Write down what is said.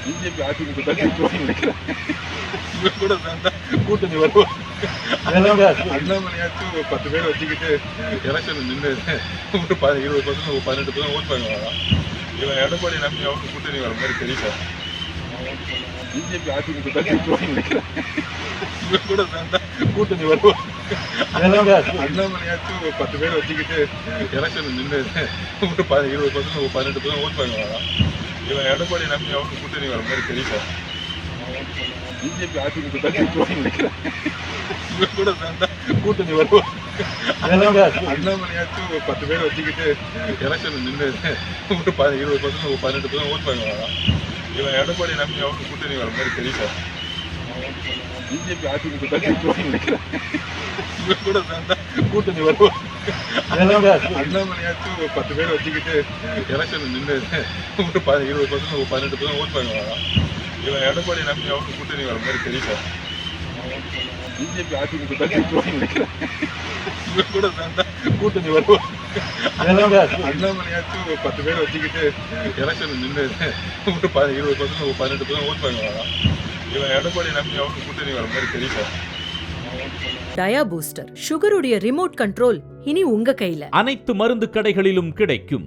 BJP AIADMK தான் ஜெயிக்கும்னு நினைக்கிறேன். இவங்க கூட சேர்ந்தா கூட்டணி வரும். அண்ணாமலையாச்சும் ஒரு 10 பேரை வச்சுக்கிட்டு எலெக்ஷன் நின்று ஒரு 20% 18% ஓட் பண்ணுவாங்க. இவன் எடப்பாடி நம்பி அவங்க கூட்டணி வர மாதிரி தெரியல. பிஜேபி அதிமுக தான் ஜெயிக்கும்னு நினைக்கிறேன். இவங்க கூட சேர்ந்தா கூட்டணி வரும். அண்ணாமலையாச்சும் ஒரு 10 பேரை வச்சுக்கிட்டு எலெக்ஷன் நின்று ஒரு 20% 18% ஓட் பண்ணுவாங்க. இவன் எடப்பாடி நம்பி அவங்க கூட்டணி வர மாதிரி தெரியல. பிஜேபி அதிமுக தான் ஜெயிக்கும்னு நினைக்கிறேன். இவங்க கூட சேர்ந்தா கூட்டணி வரும். அண்ணாமலையாச்சும் ஒரு 10 பேரை வச்சுக்கிட்டு எலெக்ஷன் நின்று ஒரு 20% 18% ஓட் பண்ணுவாங்க. இவன் எடப்பாடி நம்பி அவங்க கூட்டணி வர மாதிரி தெரியல. பிஜேபி அதிமுக தான் ஜெயிக்கும்னு நினைக்கிறேன். இவங்க கூட சேர்ந்தா கூட்டணி வரும். அண்ணாமலையாச்சும் ஒரு 10 பேரை வச்சுக்கிட்டு எலெக்ஷன் நின்று ஒரு 20% 18% ஓட் பண்ணுவாங்க. இவன் எடப்பாடி நம்பி அவங்க கூட்டணி வர மாதிரி தெரியல. பிஜேபி அதிமுக தான் ஜெயிக்கும்னு நினைக்கிறேன். இவங்க கூட சேர்ந்தா கூட்டணி வரும். அண்ணாமலையாச்சும் ஒரு 10 பேரை வச்சுக்கிட்டு எலெக்ஷன் நின்று ஒரு 20% 18% ஓட் பண்ணுவாங்க. இவன் எடப்பாடி நம்பி அவங்க கூட்டணி வர மாதிரி தெரியல. டயா பூஸ்டர் சுகருடைய ரிமோட் கண்ட்ரோல் இனி உங்க கையில. அனைத்து மருந்து கடைகளிலும் கிடைக்கும்.